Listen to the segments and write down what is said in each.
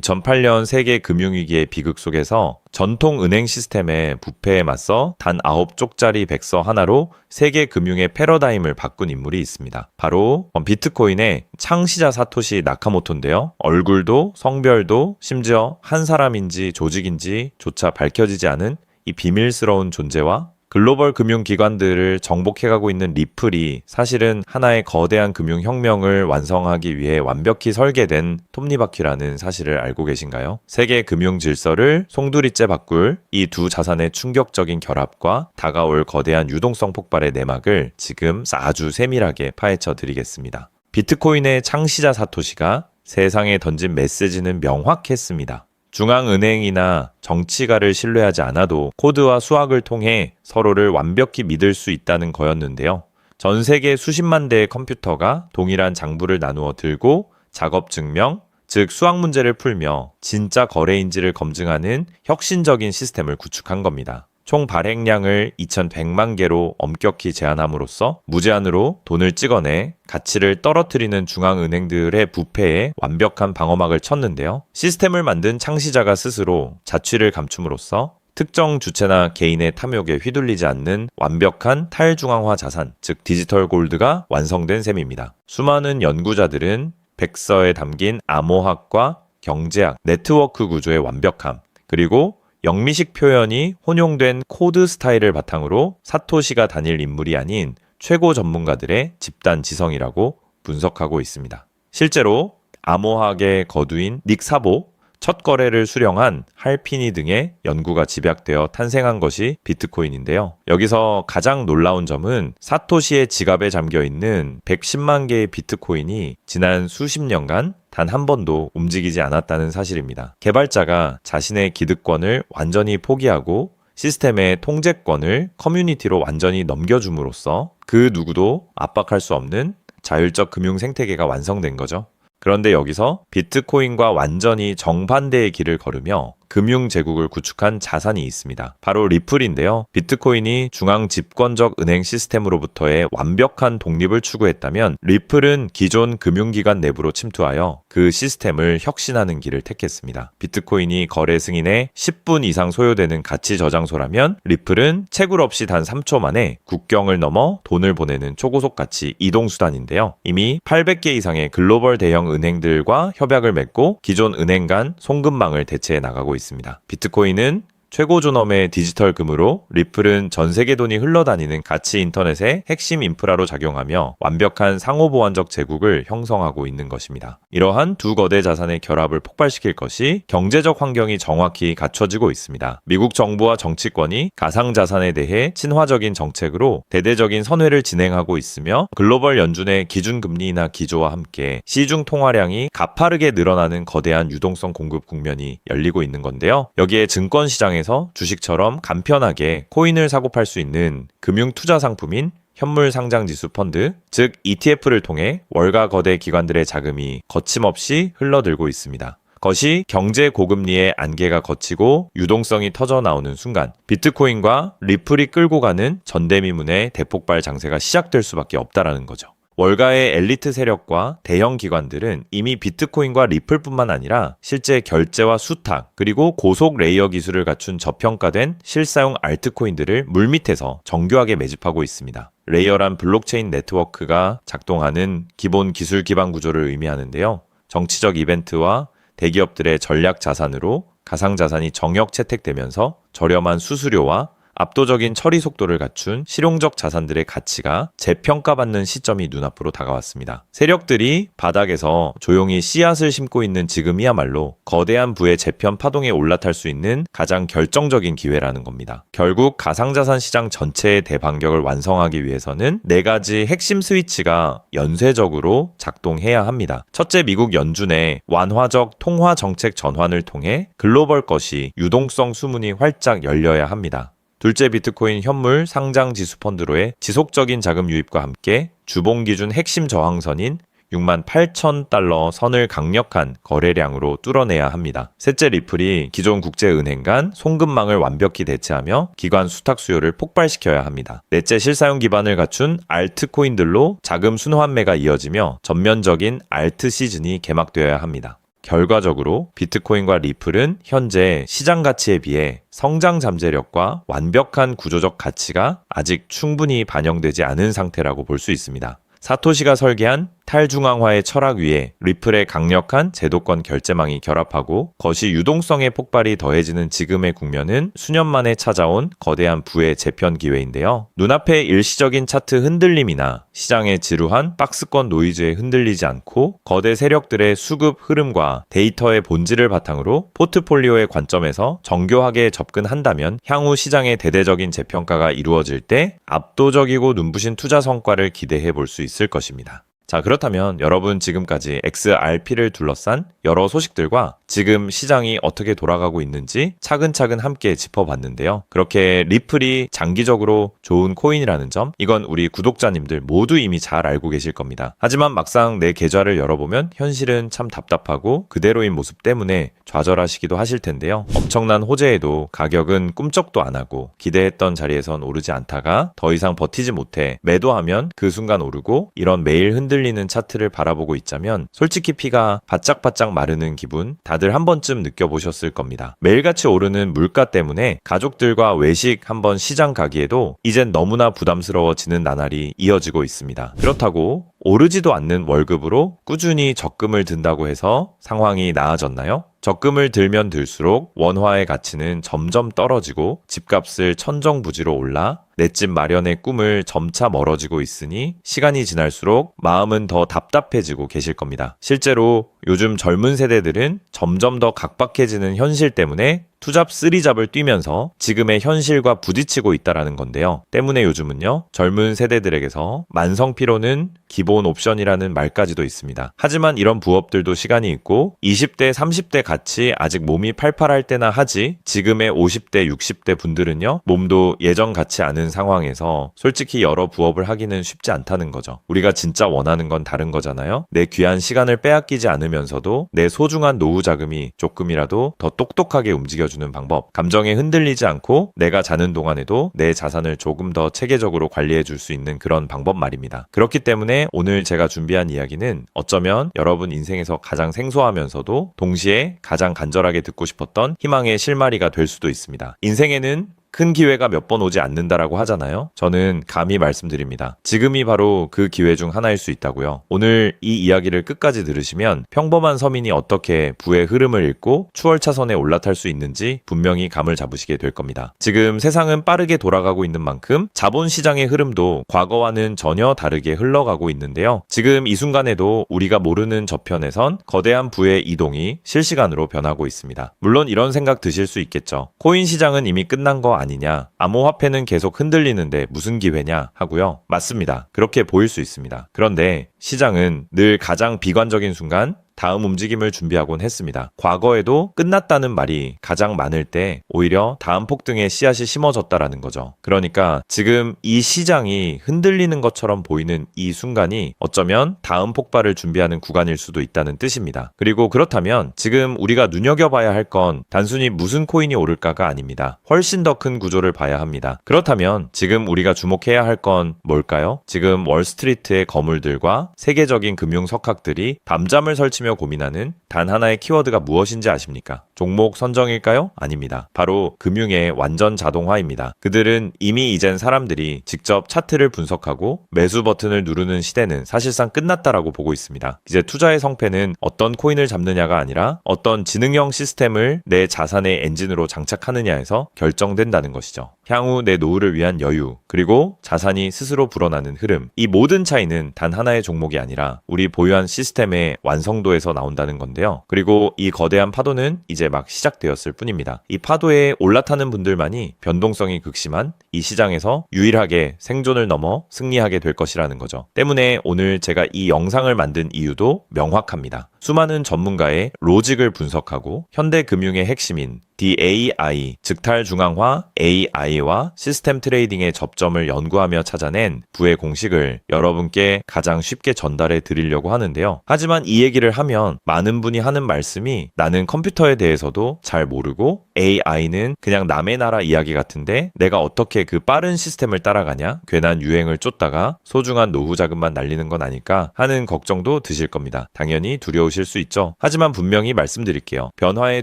2008년 세계 금융위기의 비극 속에서 전통 은행 시스템의 부패에 맞서 단 9쪽짜리 백서 하나로 세계 금융의 패러다임을 바꾼 인물이 있습니다. 바로 비트코인의 창시자 사토시 나카모토인데요. 얼굴도 성별도 심지어 한 사람인지 조직인지조차 밝혀지지 않은 이 비밀스러운 존재와 글로벌 금융기관들을 정복해가고 있는 리플이 사실은 하나의 거대한 금융혁명을 완성하기 위해 완벽히 설계된 톱니바퀴라는 사실을 알고 계신가요? 세계 금융 질서를 송두리째 바꿀 이 두 자산의 충격적인 결합과 다가올 거대한 유동성 폭발의 내막을 지금 아주 세밀하게 파헤쳐 드리겠습니다. 비트코인의 창시자 사토시가 세상에 던진 메시지는 명확했습니다. 중앙은행이나 정치가를 신뢰하지 않아도 코드와 수학을 통해 서로를 완벽히 믿을 수 있다는 거였는데요. 전 세계 수십만 대의 컴퓨터가 동일한 장부를 나누어 들고 작업 증명, 즉 수학 문제를 풀며 진짜 거래인지를 검증하는 혁신적인 시스템을 구축한 겁니다. 총 발행량을 2100만 개로 엄격히 제한함으로써 무제한으로 돈을 찍어내 가치를 떨어뜨리는 중앙은행들의 부패에 완벽한 방어막을 쳤는데요. 시스템을 만든 창시자가 스스로 자취를 감춤으로써 특정 주체나 개인의 탐욕에 휘둘리지 않는 완벽한 탈중앙화 자산, 즉 디지털 골드가 완성된 셈입니다. 수많은 연구자들은 백서에 담긴 암호학과 경제학, 네트워크 구조의 완벽함, 그리고 영미식 표현이 혼용된 코드 스타일을 바탕으로 사토시가 다닐 인물이 아닌 최고 전문가들의 집단 지성이라고 분석하고 있습니다. 실제로 암호학의 거두인 닉 사보, 첫 거래를 수령한 할피니 등의 연구가 집약되어 탄생한 것이 비트코인인데요. 여기서 가장 놀라운 점은 사토시의 지갑에 잠겨있는 110만 개의 비트코인이 지난 수십 년간 단 한 번도 움직이지 않았다는 사실입니다. 개발자가 자신의 기득권을 완전히 포기하고 시스템의 통제권을 커뮤니티로 완전히 넘겨줌으로써 그 누구도 압박할 수 없는 자율적 금융 생태계가 완성된 거죠. 그런데 여기서 비트코인과 완전히 정반대의 길을 걸으며 금융 제국을 구축한 자산이 있습니다. 바로 리플인데요. 비트코인이 중앙 집권적 은행 시스템으로부터의 완벽한 독립을 추구했다면 리플은 기존 금융기관 내부로 침투하여 그 시스템을 혁신하는 길을 택했습니다. 비트코인이 거래 승인에 10분 이상 소요되는 가치 저장소라면 리플은 채굴 없이 단 3초 만에 국경을 넘어 돈을 보내는 초고속 가치 이동수단인데요. 이미 800개 이상의 글로벌 대형 은행들과 협약을 맺고 기존 은행 간 송금망을 대체해 나가고 있습니다. 비트코인은 최고 존엄의 디지털 금으로 리플은 전 세계 돈이 흘러다니는 가치 인터넷의 핵심 인프라로 작용하며 완벽한 상호보완적 제국을 형성하고 있는 것입니다. 이러한 두 거대 자산의 결합을 폭발시킬 것이 경제적 환경이 정확히 갖춰지고 있습니다. 미국 정부와 정치권이 가상자산에 대해 친화적인 정책으로 대대적인 선회를 진행하고 있으며 글로벌 연준의 기준금리나 기조와 함께 시중 통화량이 가파르게 늘어나는 거대한 유동성 공급 국면이 열리고 있는 건데요. 여기에 증권시장에 주식처럼 간편하게 코인을 사고 팔 수 있는 금융 투자 상품인 현물 상장 지수 펀드, 즉 ETF를 통해 월가 거대 기관들의 자금이 거침없이 흘러들고 있습니다. 그것이 경제 고금리의 안개가 걷히고 유동성이 터져 나오는 순간 비트코인과 리플이 끌고 가는 전대미문의 대폭발 장세가 시작될 수밖에 없다라는 거죠. 월가의 엘리트 세력과 대형 기관들은 이미 비트코인과 리플뿐만 아니라 실제 결제와 수탁, 그리고 고속 레이어 기술을 갖춘 저평가된 실사용 알트코인들을 물밑에서 정교하게 매집하고 있습니다. 레이어란 블록체인 네트워크가 작동하는 기본 기술 기반 구조를 의미하는데요. 정치적 이벤트와 대기업들의 전략 자산으로 가상자산이 정역 채택되면서 저렴한 수수료와 압도적인 처리 속도를 갖춘 실용적 자산들의 가치가 재평가받는 시점이 눈앞으로 다가왔습니다. 세력들이 바닥에서 조용히 씨앗을 심고 있는 지금이야말로 거대한 부의 재편 파동에 올라탈 수 있는 가장 결정적인 기회라는 겁니다. 결국 가상자산 시장 전체의 대반격을 완성하기 위해서는 4가지 핵심 스위치가 연쇄적으로 작동해야 합니다. 첫째, 미국 연준의 완화적 통화 정책 전환을 통해 글로벌 것이 유동성 수문이 활짝 열려야 합니다. 둘째, 비트코인 현물 상장 지수 펀드로의 지속적인 자금 유입과 함께 주봉 기준 핵심 저항선인 68,000달러 선을 강력한 거래량으로 뚫어내야 합니다. 셋째, 리플이 기존 국제은행 간 송금망을 완벽히 대체하며 기관 수탁 수요를 폭발시켜야 합니다. 넷째, 실사용 기반을 갖춘 알트코인들로 자금 순환매가 이어지며 전면적인 알트 시즌이 개막되어야 합니다. 결과적으로 비트코인과 리플은 현재 시장 가치에 비해 성장 잠재력과 완벽한 구조적 가치가 아직 충분히 반영되지 않은 상태라고 볼 수 있습니다. 사토시가 설계한 탈중앙화의 철학 위에 리플의 강력한 제도권 결제망이 결합하고 거시 유동성의 폭발이 더해지는 지금의 국면은 수년 만에 찾아온 거대한 부의 재편 기회인데요. 눈앞의 일시적인 차트 흔들림이나 시장의 지루한 박스권 노이즈에 흔들리지 않고 거대 세력들의 수급 흐름과 데이터의 본질을 바탕으로 포트폴리오의 관점에서 정교하게 접근한다면 향후 시장의 대대적인 재평가가 이루어질 때 압도적이고 눈부신 투자 성과를 기대해 볼 수 있을 것입니다. 자, 그렇다면 여러분 지금까지 XRP를 둘러싼 여러 소식들과 지금 시장이 어떻게 돌아가고 있는지 차근차근 함께 짚어봤는데요. 그렇게 리플이 장기적으로 좋은 코인이라는 점, 이건 우리 구독자님들 모두 이미 잘 알고 계실 겁니다. 하지만 막상 내 계좌를 열어보면 현실은 참 답답하고 그대로인 모습 때문에 좌절하시기도 하실 텐데요. 엄청난 호재에도 가격은 꿈쩍도 안 하고 기대했던 자리에선 오르지 않다가 더 이상 버티지 못해 매도하면 그 순간 오르고, 이런 매일 흔들리는 차트를 바라보고 있자면 솔직히 피가 바짝바짝 마르는 기분 다들 한 번쯤 느껴보셨을 겁니다. 매일같이 오르는 물가 때문에 가족들과 외식 한번 시장 가기에도 이젠 너무나 부담스러워지는 나날이 이어지고 있습니다. 그렇다고 오르지도 않는 월급으로 꾸준히 적금을 든다고 해서 상황이 나아졌나요? 적금을 들면 들수록 원화의 가치는 점점 떨어지고 집값을 천정부지로 올라 내 집 마련의 꿈을 점차 멀어지고 있으니 시간이 지날수록 마음은 더 답답해지고 계실 겁니다. 실제로 요즘 젊은 세대들은 점점 더 각박해지는 현실 때문에 투잡 쓰리잡을 뛰면서 지금의 현실과 부딪히고 있다라는 건데요. 때문에 요즘은요, 젊은 세대들에게서 만성 피로는 기본 옵션이라는 말까지도 있습니다. 하지만 이런 부업들도 시간이 있고 20대, 30대 같이 아직 몸이 팔팔할 때나 하지, 지금의 50대, 60대 분들은요, 몸도 예전 같지 않은 상황에서 솔직히 여러 부업을 하기는 쉽지 않다는 거죠. 우리가 진짜 원하는 건 다른 거잖아요. 내 귀한 시간을 빼앗기지 않으면서도 내 소중한 노후 자금이 조금이라도 더 똑똑하게 움직여주는 방법, 감정에 흔들리지 않고 내가 자는 동안에도 내 자산을 조금 더 체계적으로 관리해 줄 수 있는 그런 방법 말입니다. 그렇기 때문에 오늘 제가 준비한 이야기는 어쩌면 여러분 인생에서 가장 생소하면서도 동시에 가장 간절하게 듣고 싶었던 희망의 실마리가 될 수도 있습니다. 인생에는 큰 기회가 몇 번 오지 않는다라고 하잖아요. 저는 감히 말씀드립니다. 지금이 바로 그 기회 중 하나일 수 있다고요. 오늘 이 이야기를 끝까지 들으시면 평범한 서민이 어떻게 부의 흐름을 읽고 추월차선에 올라탈 수 있는지 분명히 감을 잡으시게 될 겁니다. 지금 세상은 빠르게 돌아가고 있는 만큼 자본시장의 흐름도 과거와는 전혀 다르게 흘러가고 있는데요. 지금 이 순간에도 우리가 모르는 저편에선 거대한 부의 이동이 실시간으로 변하고 있습니다. 물론 이런 생각 드실 수 있겠죠. 코인 시장은 이미 끝난 거 아니냐, 암호화폐는 계속 흔들리는데 무슨 기회냐 하고요. 맞습니다. 그렇게 보일 수 있습니다. 그런데 시장은 늘 가장 비관적인 순간 다음 움직임을 준비하곤 했습니다. 과거에도 끝났다는 말이 가장 많을 때 오히려 다음 폭등의 씨앗이 심어졌다라는 거죠. 그러니까 지금 이 시장이 흔들리는 것처럼 보이는 이 순간이 어쩌면 다음 폭발을 준비하는 구간일 수도 있다는 뜻입니다. 그리고 그렇다면 지금 우리가 눈여겨봐야 할 건 단순히 무슨 코인이 오를까가 아닙니다. 훨씬 더 큰 구조를 봐야 합니다. 그렇다면 지금 우리가 주목해야 할 건 뭘까요? 지금 월스트리트의 거물들과 세계적인 금융 석학들이 밤잠을 설치며 고민하는 단 하나의 키워드가 무엇인지 아십니까? 종목 선정일까요? 아닙니다. 바로 금융의 완전 자동화입니다. 그들은 이미 이젠 사람들이 직접 차트를 분석하고 매수 버튼을 누르는 시대는 사실상 끝났다라고 보고 있습니다. 이제 투자의 성패는 어떤 코인을 잡느냐가 아니라 어떤 지능형 시스템을 내 자산의 엔진으로 장착하느냐에서 결정된다는 것이죠. 향후 내 노후를 위한 여유, 그리고 자산이 스스로 불어나는 흐름, 이 모든 차이는 단 하나의 종목이 아니라 우리 보유한 시스템의 완성도에서 나온다는 건데요. 그리고 이 거대한 파도는 이제 막 시작되었을 뿐입니다. 이 파도에 올라타는 분들만이 변동성이 극심한 이 시장에서 유일하게 생존을 넘어 승리하게 될 것이라는 거죠. 때문에 오늘 제가 이 영상을 만든 이유도 명확합니다. 수많은 전문가의 로직을 분석하고 현대 금융의 핵심인 DAI, 즉 탈중앙화 AI와 시스템 트레이딩의 접점을 연구하며 찾아낸 부의 공식을 여러분께 가장 쉽게 전달해 드리려고 하는데요. 하지만 이 얘기를 하면 많은 분이 하는 말씀이 나는 컴퓨터에 대해서도 잘 모르고 AI는 그냥 남의 나라 이야기 같은데 내가 어떻게 그 빠른 시스템을 따라가냐? 괜한 유행을 쫓다가 소중한 노후 자금만 날리는 건 아닐까 하는 걱정도 드실 겁니다. 당연히 두려우실 두려우실 수 있죠. 하지만 분명히 말씀드릴게요. 변화에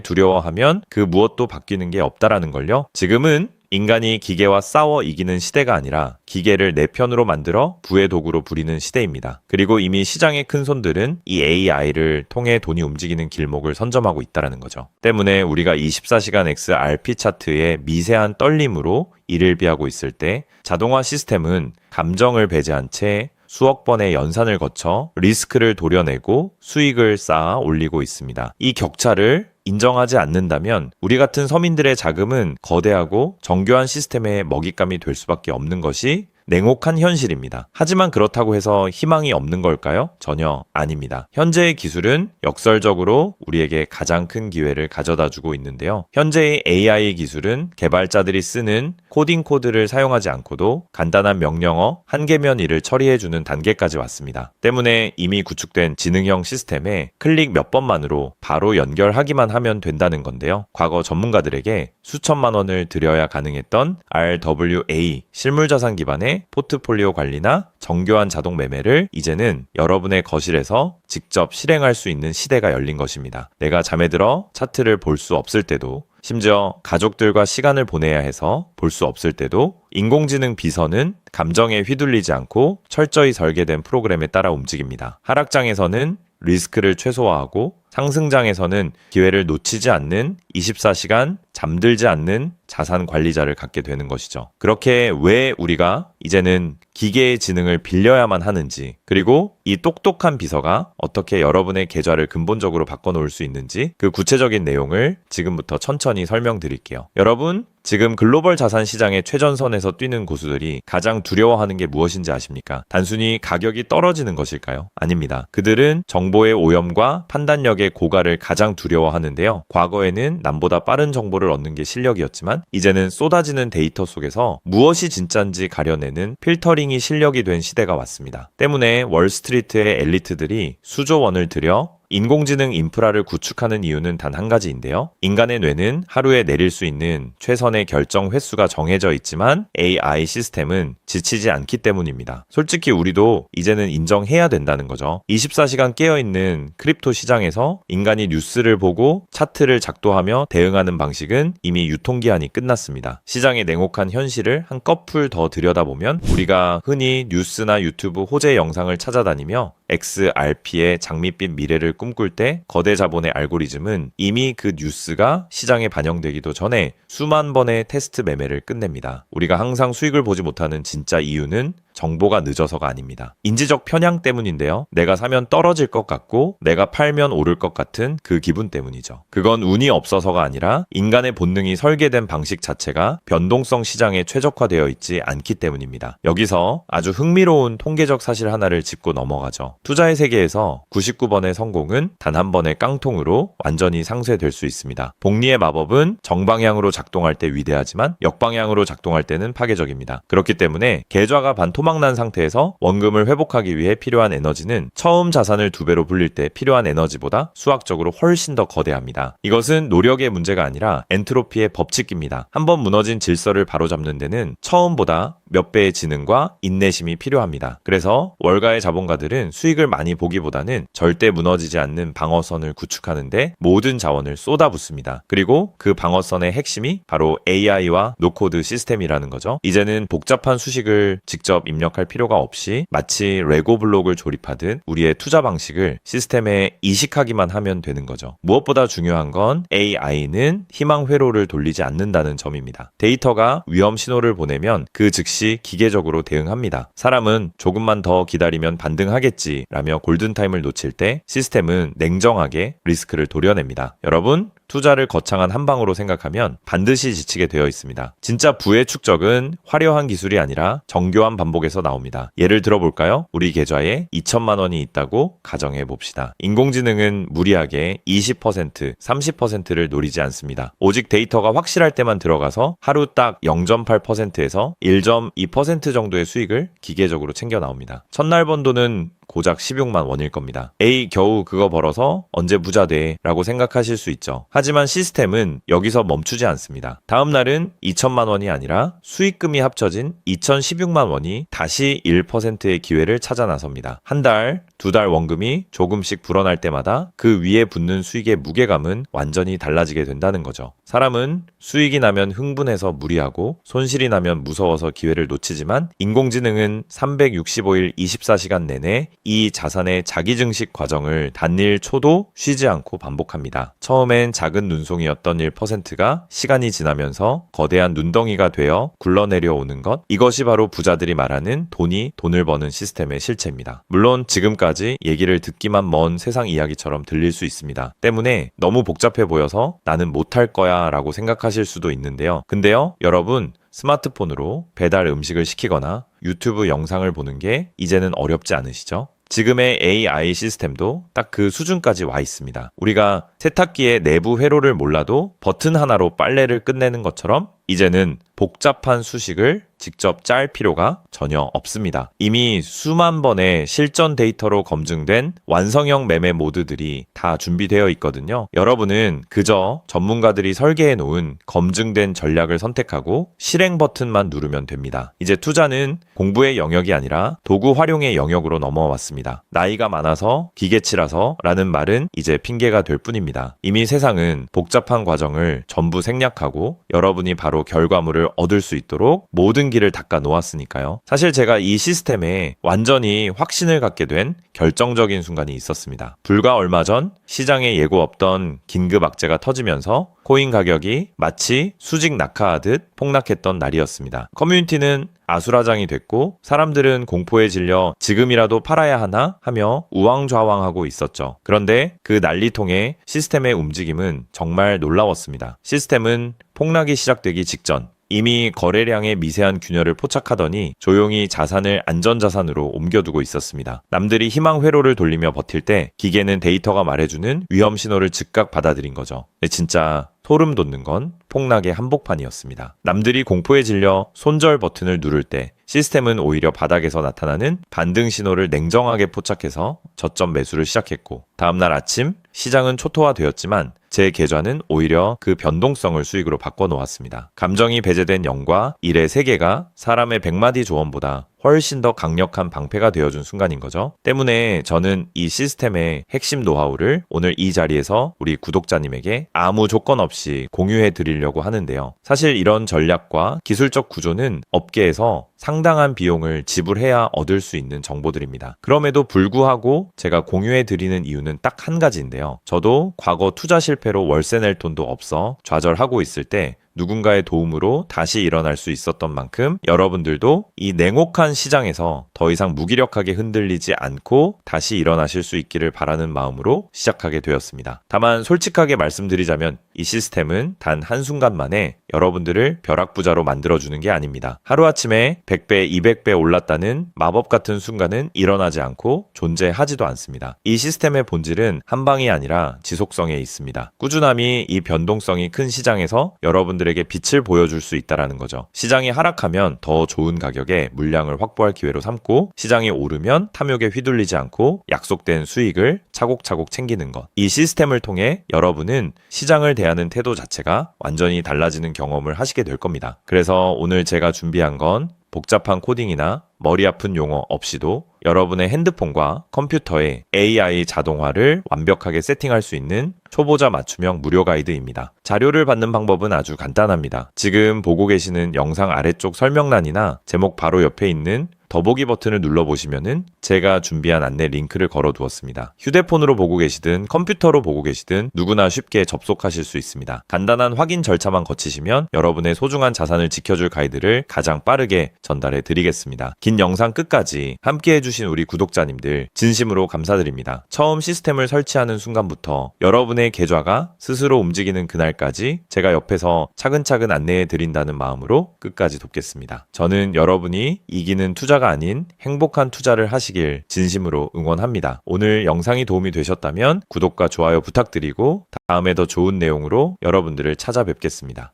두려워하면 그 무엇도 바뀌는 게 없다라는 걸요. 지금은 인간이 기계와 싸워 이기는 시대가 아니라 기계를 내 편으로 만들어 부의 도구로 부리는 시대입니다. 그리고 이미 시장의 큰 손들은 이 AI를 통해 돈이 움직이는 길목을 선점하고 있다는 거죠. 때문에 우리가 24시간 XRP 차트의 미세한 떨림으로 이를 비하고 있을 때 자동화 시스템은 감정을 배제한 채 수억 번의 연산을 거쳐 리스크를 도려내고 수익을 쌓아 올리고 있습니다. 이 격차를 인정하지 않는다면 우리 같은 서민들의 자금은 거대하고 정교한 시스템의 먹잇감이 될 수밖에 없는 것이 냉혹한 현실입니다. 하지만 그렇다고 해서 희망이 없는 걸까요? 전혀 아닙니다. 현재의 기술은 역설적으로 우리에게 가장 큰 기회를 가져다주고 있는데요. 현재의 AI 기술은 개발자들이 쓰는 코딩 코드를 사용하지 않고도 간단한 명령어 한 개면 일을 처리해주는 단계까지 왔습니다. 때문에 이미 구축된 지능형 시스템에 클릭 몇 번만으로 바로 연결하기만 하면 된다는 건데요. 과거 전문가들에게 수천만 원을 들여야 가능했던 RWA 실물자산 기반의 포트폴리오 관리나 정교한 자동 매매를 이제는 여러분의 거실에서 직접 실행할 수 있는 시대가 열린 것입니다. 내가 잠에 들어 차트를 볼 수 없을 때도, 심지어 가족들과 시간을 보내야 해서 볼 수 없을 때도 인공지능 비서는 감정에 휘둘리지 않고 철저히 설계된 프로그램에 따라 움직입니다. 하락장에서는 리스크를 최소화하고 상승장에서는 기회를 놓치지 않는 24시간 잠들지 않는 자산 관리자를 갖게 되는 것이죠. 그렇게 왜 우리가 이제는 기계의 지능을 빌려야만 하는지, 그리고 이 똑똑한 비서가 어떻게 여러분의 계좌를 근본적으로 바꿔놓을 수 있는지 그 구체적인 내용을 지금부터 천천히 설명드릴게요. 여러분, 지금 글로벌 자산 시장의 최전선에서 뛰는 고수들이 가장 두려워하는 게 무엇인지 아십니까? 단순히 가격이 떨어지는 것일까요? 아닙니다. 그들은 정보의 오염과 판단력의 고갈을 가장 두려워하는데요. 과거에는 남보다 빠른 정보를 얻는 게 실력이었지만 이제는 쏟아지는 데이터 속에서 무엇이 진짜인지 가려내는 필터링이 실력이 된 시대가 왔습니다. 때문에 월스트리트의 엘리트들이 수조 원을 들여 인공지능 인프라를 구축하는 이유는 단 한 가지인데요. 인간의 뇌는 하루에 내릴 수 있는 최선의 결정 횟수가 정해져 있지만 AI 시스템은 지치지 않기 때문입니다. 솔직히 우리도 이제는 인정해야 된다는 거죠. 24시간 깨어있는 크립토 시장에서 인간이 뉴스를 보고 차트를 작도하며 대응하는 방식은 이미 유통기한이 끝났습니다. 시장의 냉혹한 현실을 한꺼풀 더 들여다보면 우리가 흔히 뉴스나 유튜브 호재 영상을 찾아다니며 XRP의 장밋빛 미래를 꿈꿀 때 거대 자본의 알고리즘은 이미 그 뉴스가 시장에 반영되기도 전에 수만 번의 테스트 매매를 끝냅니다. 우리가 항상 수익을 보지 못하는 진짜 이유는 정보가 늦어서가 아닙니다. 인지적 편향 때문인데요. 내가 사면 떨어질 것 같고 내가 팔면 오를 것 같은 그 기분 때문이죠. 그건 운이 없어서가 아니라 인간의 본능이 설계된 방식 자체가 변동성 시장에 최적화되어 있지 않기 때문입니다. 여기서 아주 흥미로운 통계적 사실 하나를 짚고 넘어가죠. 투자의 세계에서 99번의 성공은 단 한 번의 깡통으로 완전히 상쇄될 수 있습니다. 복리의 마법은 정방향으로 작동할 때 위대하지만 역방향으로 작동할 때는 파괴적입니다. 그렇기 때문에 계좌가 반토막난 상태에서 원금을 회복하기 위해 필요한 에너지는 처음 자산을 2배로 불릴 때 필요한 에너지보다 수학적으로 훨씬 더 거대합니다. 이것은 노력의 문제가 아니라 엔트로피의 법칙입니다. 한번 무너진 질서를 바로잡는 데는 처음보다 몇 배의 지능과 인내심이 필요합니다. 그래서 월가의 자본가들은 수익을 많이 보기보다는 절대 무너지지 않는 방어선을 구축하는데 모든 자원을 쏟아붓습니다. 그리고 그 방어선의 핵심이 바로 AI와 노코드 시스템이라는 거죠. 이제는 복잡한 수식을 직접 입력할 필요가 없이 마치 레고 블록을 조립하듯 우리의 투자 방식을 시스템에 이식하기만 하면 되는 거죠. 무엇보다 중요한 건 AI는 희망 회로를 돌리지 않는다는 점입니다. 데이터가 위험 신호를 보내면 그 즉시 기계적으로 대응합니다. 사람은 조금만 더 기다리면 반등하겠지 라며 골든타임을 놓칠 때 시스템은 냉정하게 리스크를 도려냅니다. 여러분, 투자를 거창한 한 방으로 생각하면 반드시 지치게 되어 있습니다. 진짜 부의 축적은 화려한 기술이 아니라 정교한 반복에서 나옵니다. 예를 들어볼까요? 우리 계좌에 2천만 원이 있다고 가정해 봅시다. 인공지능은 무리하게 20%, 30%를 노리지 않습니다. 오직 데이터가 확실할 때만 들어가서 하루 딱 0.8%에서 1.2% 정도의 수익을 기계적으로 챙겨 나옵니다. 첫날 번 돈은 고작 16만 원일 겁니다. 에이, 겨우 그거 벌어서 언제 부자 돼? 라고 생각하실 수 있죠. 하지만 시스템은 여기서 멈추지 않습니다. 다음 날은 2천만 원이 아니라 수익금이 합쳐진 2,016만 원이 다시 1%의 기회를 찾아 나섭니다. 한 달, 두 달 원금이 조금씩 불어날 때마다 그 위에 붙는 수익의 무게감은 완전히 달라지게 된다는 거죠. 사람은 수익이 나면 흥분해서 무리하고 손실이 나면 무서워서 기회를 놓치지만 인공지능은 365일 24시간 내내 이 자산의 자기증식 과정을 단일 초도 쉬지 않고 반복합니다. 처음엔 작은 눈송이였던 1%가 시간이 지나면서 거대한 눈덩이가 되어 굴러내려오는 것, 이것이 바로 부자들이 말하는 돈이 돈을 버는 시스템의 실체입니다. 물론 지금까지 얘기를 듣기만 먼 세상 이야기처럼 들릴 수 있습니다. 때문에 너무 복잡해 보여서 나는 못할 거야 라고 생각하실 수도 있는데요. 근데요, 여러분, 스마트폰으로 배달 음식을 시키거나 유튜브 영상을 보는 게 이제는 어렵지 않으시죠? 지금의 AI 시스템도 딱 그 수준까지 와 있습니다. 우리가 세탁기의 내부 회로를 몰라도 버튼 하나로 빨래를 끝내는 것처럼 이제는 복잡한 수식을 직접 짤 필요가 전혀 없습니다. 이미 수만 번의 실전 데이터로 검증된 완성형 매매 모드들이 다 준비되어 있거든요. 여러분은 그저 전문가들이 설계해 놓은 검증된 전략을 선택하고 실행 버튼만 누르면 됩니다. 이제 투자는 공부의 영역이 아니라 도구 활용의 영역으로 넘어왔습니다. 나이가 많아서 기계치라서 라는 말은 이제 핑계가 될 뿐입니다. 이미 세상은 복잡한 과정을 전부 생략하고 여러분이 바로 결과물을 얻을 수 있도록 모든 길을 닦아 놓았으니까요. 사실 제가 이 시스템에 완전히 확신을 갖게 된 결정적인 순간이 있었습니다. 불과 얼마 전 시장에 예고 없던 긴급 악재가 터지면서 코인 가격이 마치 수직 낙하하듯 폭락했던 날이었습니다. 커뮤니티는 아수라장이 됐고 사람들은 공포에 질려 지금이라도 팔아야 하나 하며 우왕좌왕하고 있었죠. 그런데 그 난리통의 시스템의 움직임은 정말 놀라웠습니다. 시스템은 폭락이 시작되기 직전 이미 거래량의 미세한 균열을 포착하더니 조용히 자산을 안전자산으로 옮겨두고 있었습니다. 남들이 희망 회로를 돌리며 버틸 때 기계는 데이터가 말해주는 위험 신호를 즉각 받아들인 거죠. 진짜 소름 돋는 건 폭락의 한복판이었습니다. 남들이 공포에 질려 손절 버튼을 누를 때 시스템은 오히려 바닥에서 나타나는 반등 신호를 냉정하게 포착해서 저점 매수를 시작했고 다음날 아침 시장은 초토화되었지만 제 계좌는 오히려 그 변동성을 수익으로 바꿔놓았습니다. 감정이 배제된 0과 1의 세계가 사람의 100마디 조언보다 훨씬 더 강력한 방패가 되어준 순간인 거죠. 때문에 저는 이 시스템의 핵심 노하우를 오늘 이 자리에서 우리 구독자님에게 아무 조건 없이 공유해 드리려고 하는데요. 사실 이런 전략과 기술적 구조는 업계에서 상당한 비용을 지불해야 얻을 수 있는 정보들입니다. 그럼에도 불구하고 제가 공유해 드리는 이유는 딱 한 가지인데요. 저도 과거 투자 실패로 월세 낼 돈도 없어 좌절하고 있을 때 누군가의 도움으로 다시 일어날 수 있었던 만큼 여러분들도 이 냉혹한 시장에서 더 이상 무기력하게 흔들리지 않고 다시 일어나실 수 있기를 바라는 마음으로 시작하게 되었습니다. 다만 솔직하게 말씀드리자면 이 시스템은 단 한순간 만에 여러분들을 벼락부자로 만들어주는 게 아닙니다. 하루아침에 100배, 200배 올랐다는 마법 같은 순간은 일어나지 않고 존재하지도 않습니다. 이 시스템의 본질은 한 방이 아니라 지속성에 있습니다. 꾸준함이 이 변동성이 큰 시장에서 여러분들에게 빛을 보여줄 수 있다는 거죠. 시장이 하락하면 더 좋은 가격에 물량을 확보할 기회로 삼고 시장이 오르면 탐욕에 휘둘리지 않고 약속된 수익을 차곡차곡 챙기는 것. 이 시스템을 통해 여러분은 시장을 대하는 태도 자체가 완전히 달라지는 경험을 하시게 될 겁니다. 그래서 오늘 제가 준비한 건 복잡한 코딩이나 머리 아픈 용어 없이도 여러분의 핸드폰과 컴퓨터에 AI 자동화를 완벽하게 세팅할 수 있는 초보자 맞춤형 무료 가이드입니다. 자료를 받는 방법은 아주 간단합니다. 지금 보고 계시는 영상 아래쪽 설명란이나 제목 바로 옆에 있는 더보기 버튼을 눌러보시면은 제가 준비한 안내 링크를 걸어두었습니다. 휴대폰으로 보고 계시든 컴퓨터로 보고 계시든 누구나 쉽게 접속하실 수 있습니다. 간단한 확인 절차만 거치시면 여러분의 소중한 자산을 지켜줄 가이드를 가장 빠르게 전달해 드리겠습니다. 긴 영상 끝까지 함께 해주신 우리 구독자님들 진심으로 감사드립니다. 처음 시스템을 설치하는 순간부터 여러분의 계좌가 스스로 움직이는 그날까지 제가 옆에서 차근차근 안내해 드린다는 마음으로 끝까지 돕겠습니다. 저는 여러분이 이기는 투자가 아닌 행복한 투자를 하시길 진심으로 응원합니다. 오늘 영상이 도움이 되셨다면 구독과 좋아요 부탁드리고 다음에 더 좋은 내용으로 여러분들을 찾아뵙겠습니다.